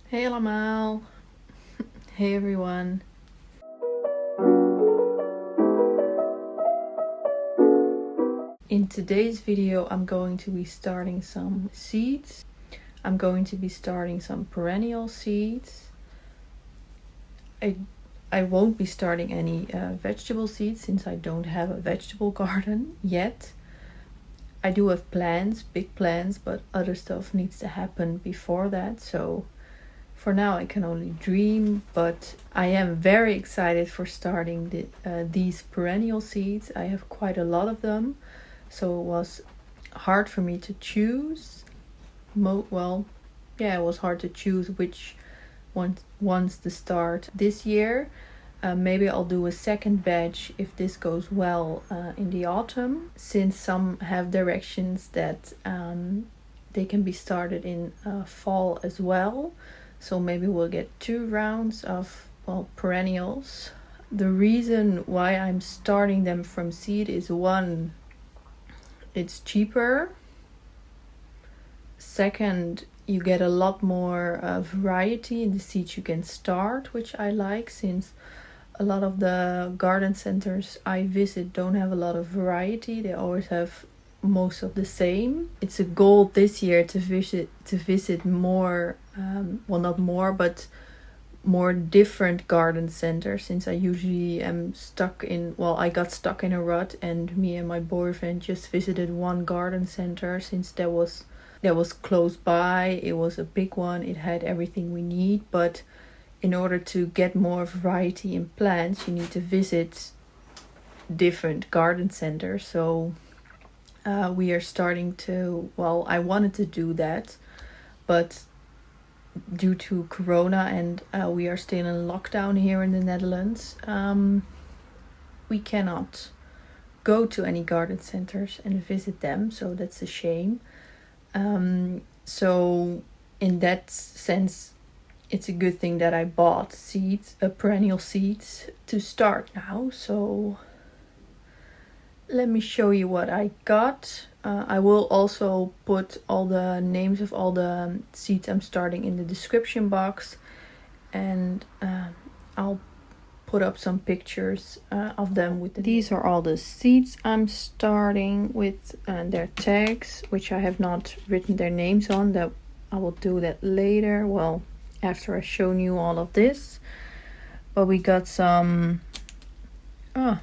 Hey allemaal. Hey everyone. In today's video I'm going to be starting some seeds. I'm going to be starting some perennial seeds. I won't be starting any vegetable seeds since I don't have a vegetable garden yet. I do have plans, big plans, but other stuff needs to happen before that, so for now I can only dream, but I am very excited for starting these perennial seeds. I have quite a lot of them, so it was hard for me to choose. It was hard to choose which ones to start this year. Maybe I'll do a second batch if this goes well in the autumn, since some have directions that they can be started in fall as well. So maybe we'll get 2 rounds of perennials. The reason why I'm starting them from seed is 1, it's cheaper. Second, you get a lot more variety in the seeds you can start, which I like, since a lot of the garden centers I visit don't have a lot of variety. They always have most of the same. It's a goal this year to visit more, not more, but more different garden centers, since I usually am I got stuck in a rut, and me and my boyfriend just visited one garden center since that was close by. It was a big one, it had everything we need, but in order to get more variety in plants, you need to visit different garden centers. So we are starting to, I wanted to do that, but due to Corona and we are still in lockdown here in the Netherlands, we cannot go to any garden centers and visit them, so that's a shame. So in that sense, it's a good thing that I bought seeds, perennial seeds, to start now. So let me show you what I got. I will also put all the names of all the seeds I'm starting in the description box, and I'll put up some pictures of them. These are all the seeds I'm starting with, and their tags, which I have not written their names on. That I will do that later. After I've shown you all of this. But we got some, I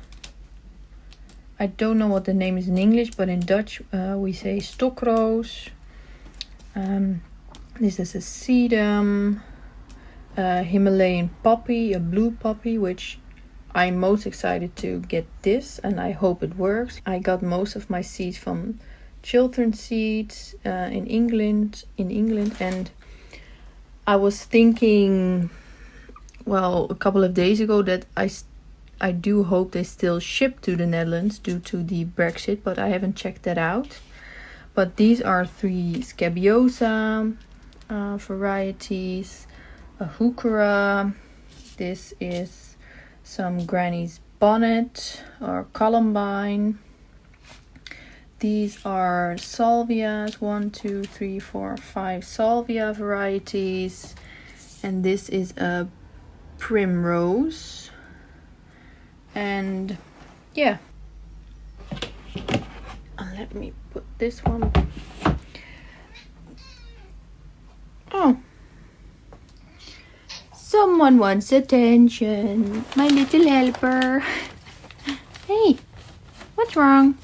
don't know what the name is in English, but in Dutch we say stokroos. This is a sedum, a Himalayan poppy, a blue poppy, which I'm most excited to get this, and I hope it works. I got most of my seeds from Chiltern Seeds in England, and I was thinking, a couple of days ago, that I do hope they still ship to the Netherlands due to the Brexit, but I haven't checked that out. But these are 3 Scabiosa varieties, a Heuchera. This is some Granny's Bonnet or Columbine. These are salvias, 1, 2, 3, 4, 5 salvia varieties. And this is a primrose. And yeah. Let me put this one. Oh. Someone wants attention. My little helper. Hey, what's wrong?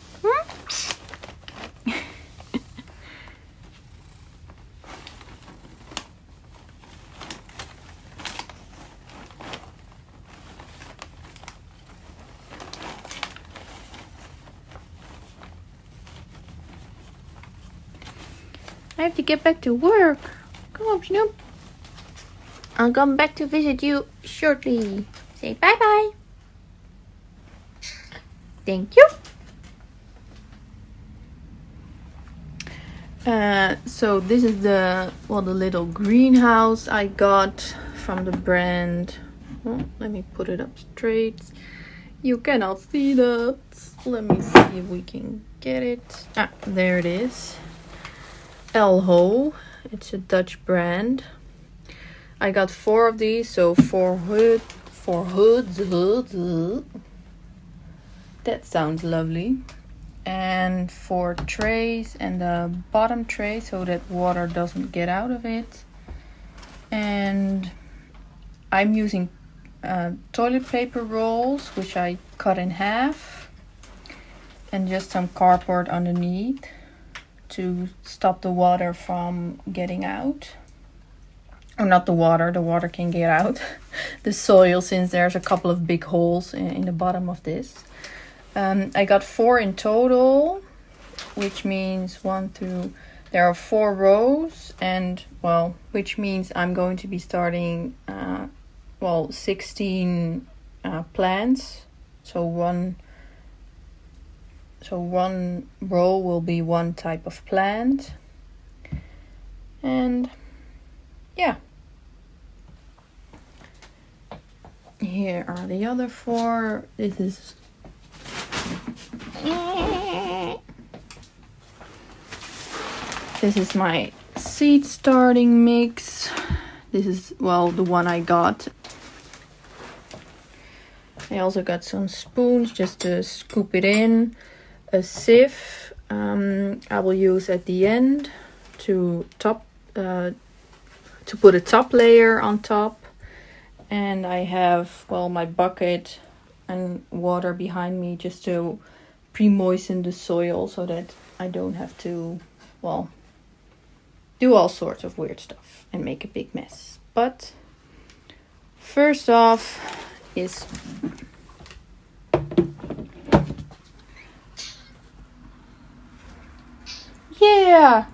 I have to get back to work. Come on, Snoop. I'll come back to visit you shortly. Say bye-bye. Thank you. So this is the little greenhouse I got from the brand. Let me put it up straight. You cannot see that. Let me see if we can get it. There it is. Hoi. It's a Dutch brand. I got 4 of these, so 4 hoods. That sounds lovely. And 4 trays, and the bottom tray so that water doesn't get out of it. And I'm using toilet paper rolls, which I cut in half, and just some cardboard underneath to stop the water from getting out. Or not the water can get out. The soil, since there's a couple of big holes in the bottom of this. I got 4 in total, which means there are 4 rows, and well, which means I'm going to be starting 16 plants. So one row will be one type of plant. And yeah. Here are the other 4. This is my seed starting mix. This is, well, the one I got. I also got some spoons just to scoop it in. A sieve I will use at the end to put a top layer on top. And I have, well, my bucket and water behind me just to pre-moisten the soil so that I don't have to, well, do all sorts of weird stuff and make a big mess. But first off is yeah,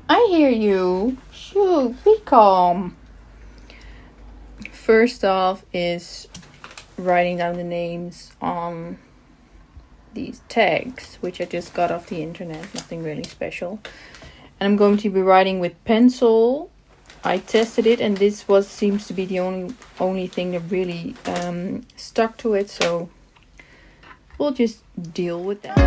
I hear you. Shoo, be calm. First off is writing down the names on these tags, which I just got off the internet, nothing really special. And I'm going to be writing with pencil. I tested it, and this seems to be the only thing that really stuck to it, so we'll just deal with that.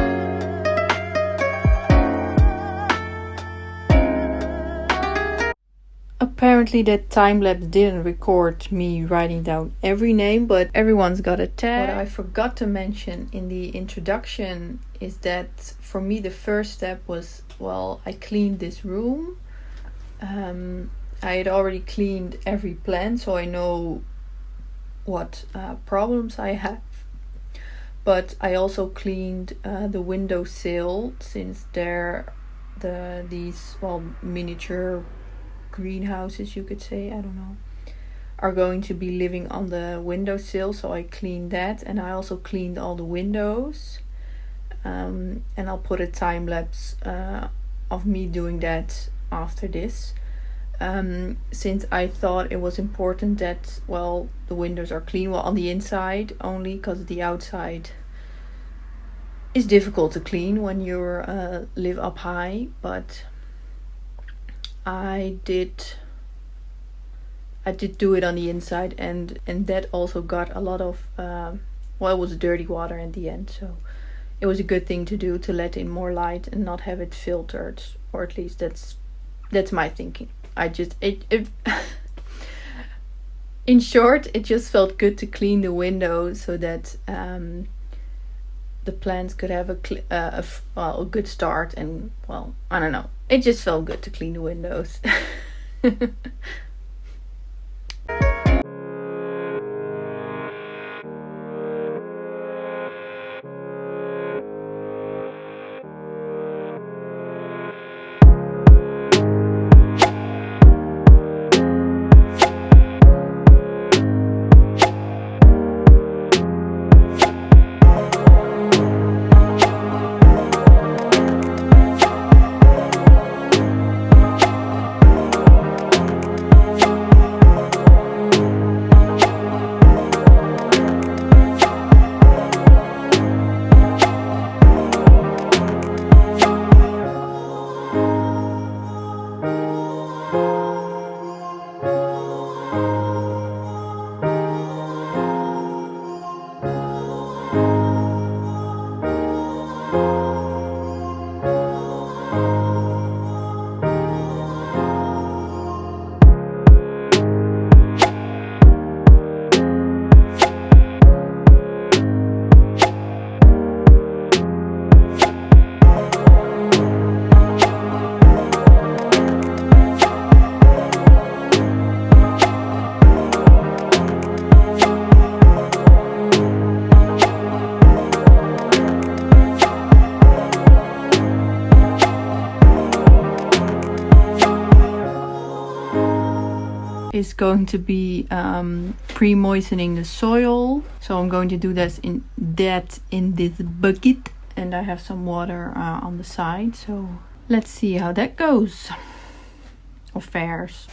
Apparently that time-lapse didn't record me writing down every name, but everyone's got a tag. What I forgot to mention in the introduction is that for me the first step was, well, I cleaned this room. I had already cleaned every plant, so I know what problems I have. But I also cleaned the windowsill, since these miniature greenhouses, you could say, I don't know, are going to be living on the windowsill, so I cleaned that, and I also cleaned all the windows, and I'll put a time lapse of me doing that after this, since I thought it was important that, well, the windows are clean, well, on the inside only, because the outside is difficult to clean when you live up high. But I did do it on the inside, and that also got a lot of it was dirty water in the end, so it was a good thing to do, to let in more light and not have it filtered, or at least that's my thinking. In short, it just felt good to clean the windows so that the plants could have a good start, and, well, I don't know, it just felt good to clean the windows. is going to be pre-moistening the soil. So I'm going to do that in this bucket, and I have some water on the side. So let's see how that goes or fares.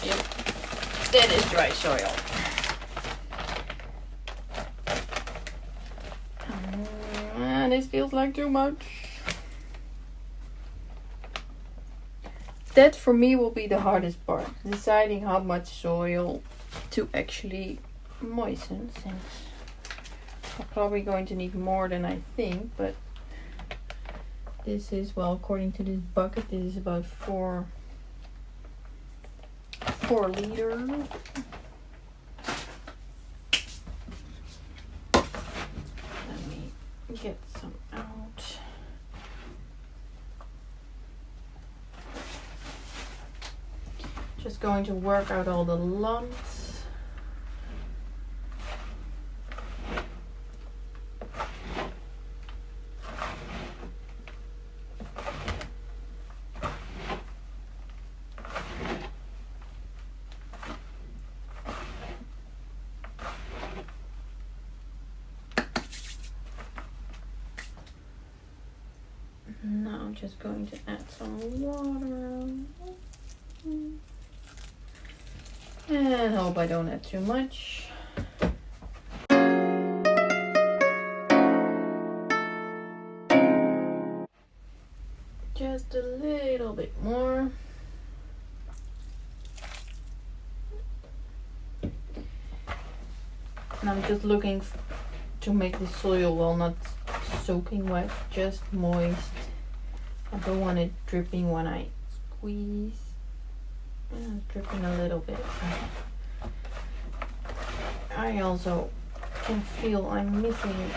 Yep, that is dry soil. This feels like too much. That for me will be the hardest part, deciding how much soil to actually moisten, since I'm probably going to need more than I think, but this is, well, according to this bucket, this is about 4 liters. Let me get some out. Just going to work out all the lumps. Now I'm just going to add some water. And hope I don't add too much. Just a little bit more. And I'm just looking to make the soil, well, not soaking wet, just moist. I don't want it dripping when I squeeze. Dripping a little bit. I also can feel I'm missing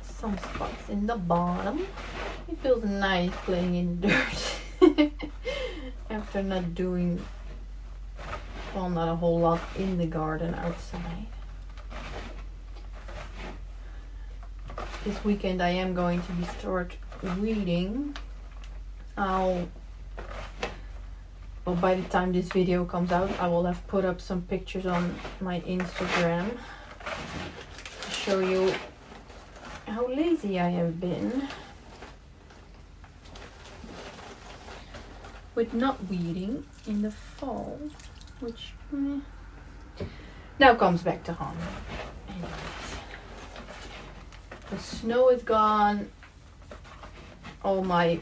some spots in the bottom. It feels nice playing in the dirt after not doing, well, not a whole lot in the garden outside. This weekend I am going to start weeding. Well, by the time this video comes out, I will have put up some pictures on my Instagram to show you how lazy I have been with not weeding in the fall, which now comes back to haunt me. Anyways, the snow is gone. All my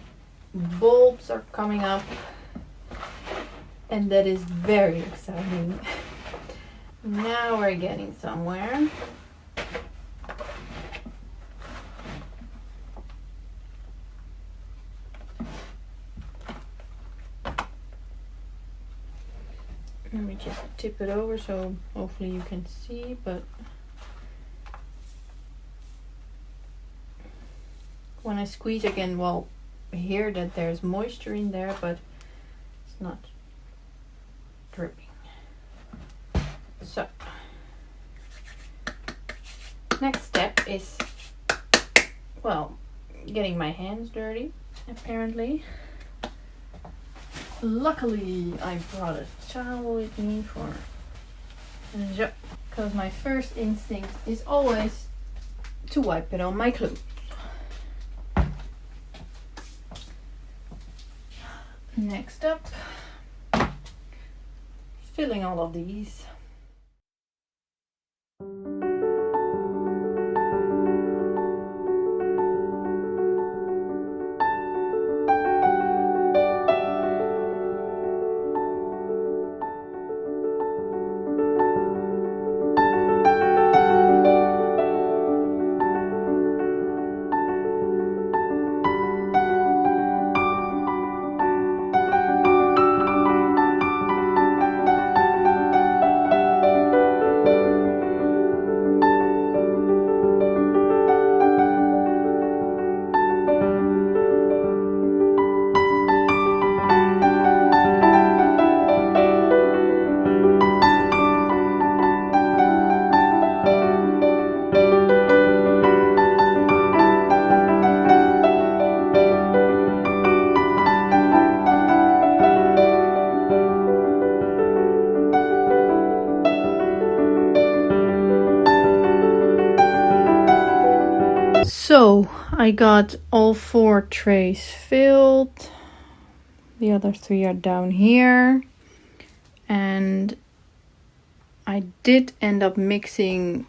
bulbs are coming up. And that is very exciting. Now we're getting somewhere. Let me just tip it over so hopefully you can see, but when I squeeze again, well, I hear that there's moisture in there, but it's not dripping. So next step is, well, getting my hands dirty, apparently. Luckily I brought a towel with me for because my first instinct is always to wipe it on my clothes. Next up, filling all of these. I got all 4 trays filled. The other 3 are down here. And I did end up mixing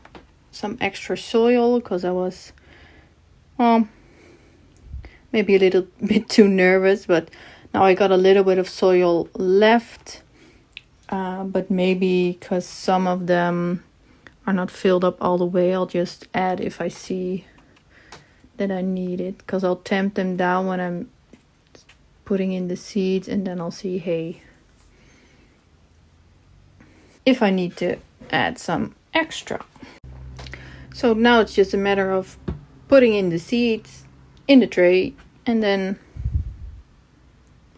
some extra soil because I was, well, maybe a little bit too nervous, but now I got a little bit of soil left. But maybe because some of them are not filled up all the way, I'll just add if I see that I need it, because I'll tamp them down when I'm putting in the seeds, and then I'll see, hey, if I need to add some extra. So now it's just a matter of putting in the seeds in the tray and then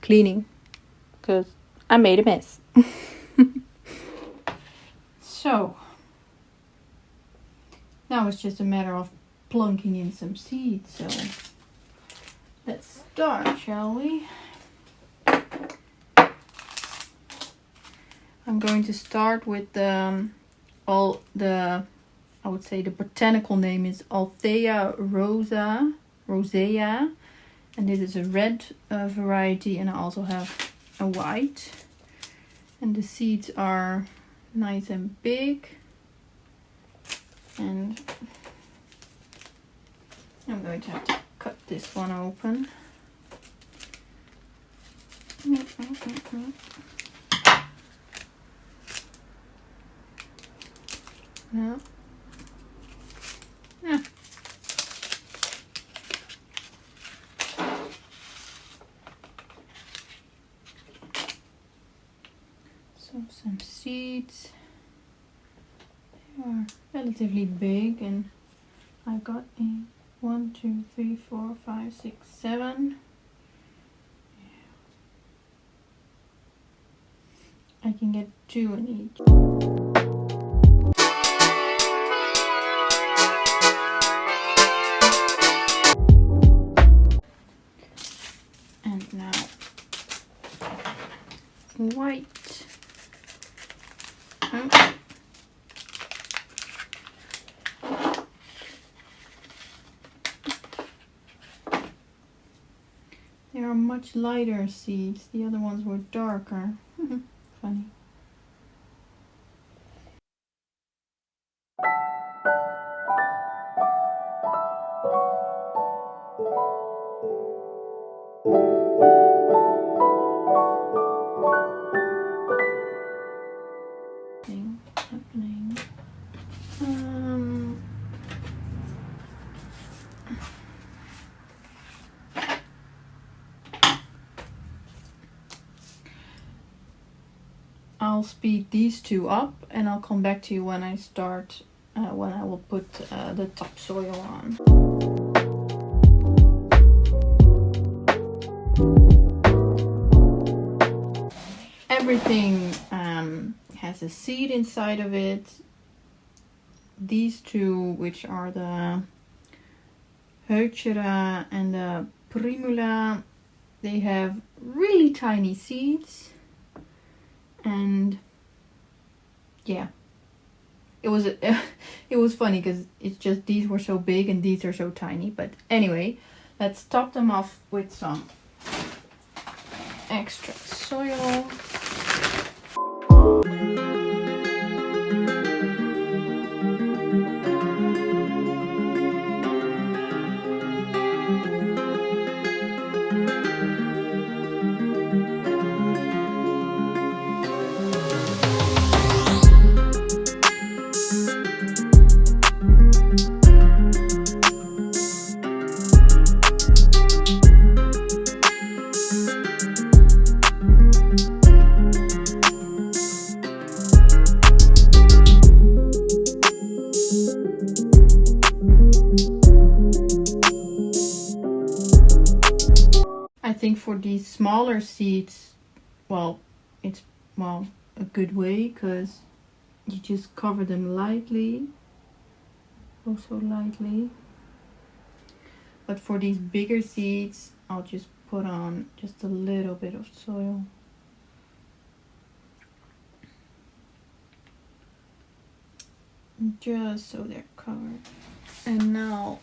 cleaning, because I made a mess. So now it's just a matter of plunking in some seeds. So let's start, shall we? I'm going to start with I would say the botanical name is Althea rosea, and this is a red variety, and I also have a white. And the seeds are nice and big, and I'm going to have to cut this one open. No. Yeah. So some seeds. They are relatively big, and I got 1, 2, 3, 4, 5, 6, 7. I can get 2 in each. And now white. Oh. They are much lighter seeds. The other ones were darker. Funny. Happening. I'll speed these 2 up, and I'll come back to you when I start, when I will put the topsoil on. Everything has a seed inside of it. These 2, which are the Hoi and the Primula, they have really tiny seeds. And yeah, it was funny because it's just these were so big and these are so tiny. But anyway, let's top them off with some extra soil. I think for these smaller seeds, well, it's a good way, because you just cover them lightly, also lightly. But for these bigger seeds, I'll just put on just a little bit of soil. Just so they're covered. And now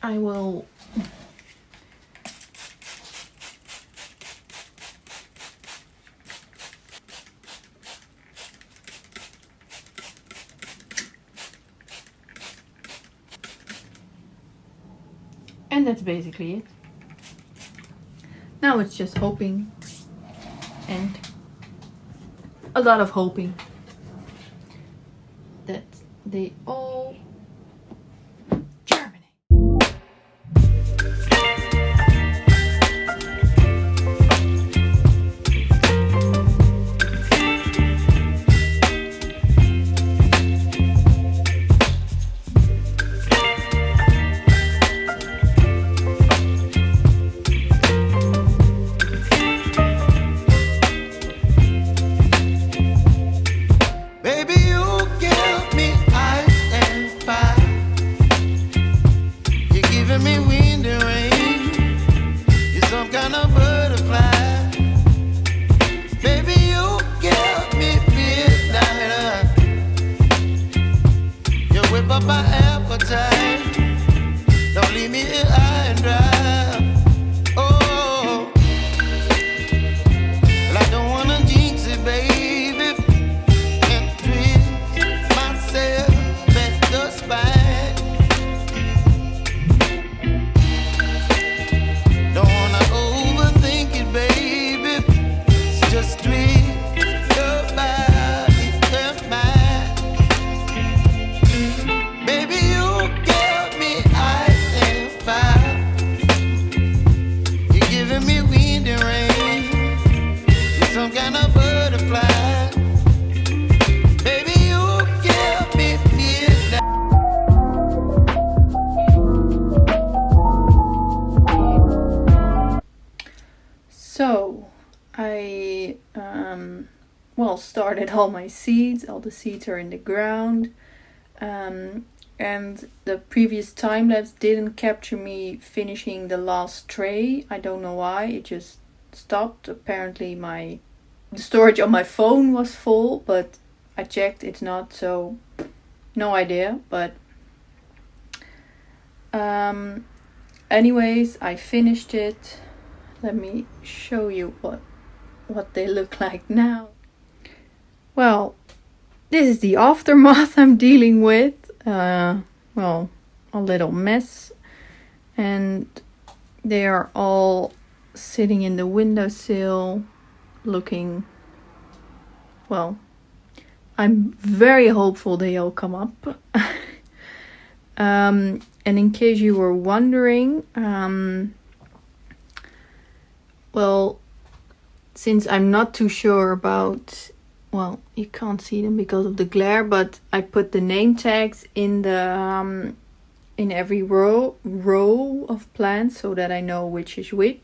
I will and that's basically it. Now it's just hoping, and a lot of hoping, that they all germinate. Up my appetite. Don't leave me here high and dry. Oh, well, I don't wanna jinx it, baby, and twist myself at the spine. Don't wanna overthink it, baby. It's just twist your body and mine. So I well, started all my seeds. All the seeds are in the ground, and the previous time lapse didn't capture me finishing the last tray. I don't know why, it just stopped. Apparently the storage on my phone was full, but I checked, it's not, so no idea. But anyways, I finished it. Let me show you what they look like now. Well, this is the aftermath I'm dealing with. Well, a little mess, and they are all sitting in the windowsill looking, well, I'm very hopeful they all come up. And in case you were wondering, well, since I'm not too sure about, well, you can't see them because of the glare, but I put the name tags in the in every row of plants so that I know which is which.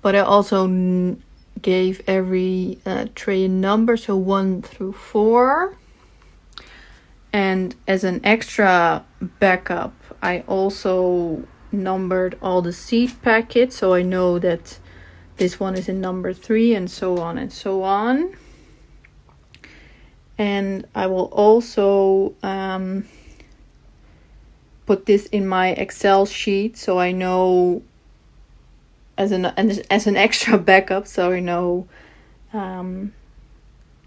But I also gave every tray a number, so 1 through 4. And as an extra backup, I also numbered all the seed packets, so I know that this one is in number 3, and so on and so on. And I will also put this in my Excel sheet, so I know as an extra backup, so I know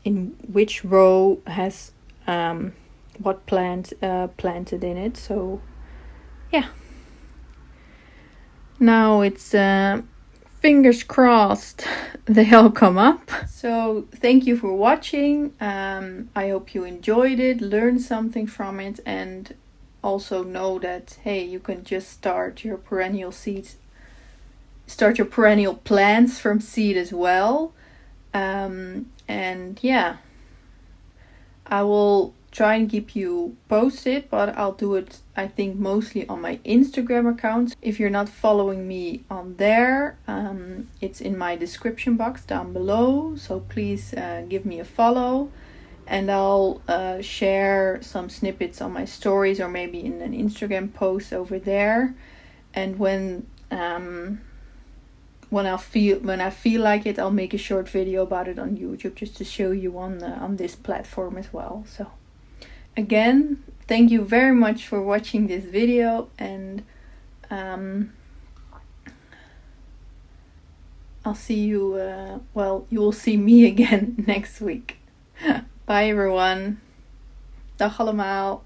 in which row has what plant planted in it. So yeah, now it's fingers crossed they all come up. So thank you for watching. I hope you enjoyed it, learned something from it, and also know that, hey, you can just start your perennial seeds, start your perennial plants from seed as well. And yeah, I will try and keep you posted, but I'll do it, I think, mostly on my Instagram account. If you're not following me on there, it's in my description box down below, so please give me a follow, and I'll share some snippets on my stories or maybe in an Instagram post over there. And when I feel like it, I'll make a short video about it on YouTube just to show you on this platform as well. So again, thank you very much for watching this video, and I'll see you, you will see me again next week. Bye everyone. Dag allemaal.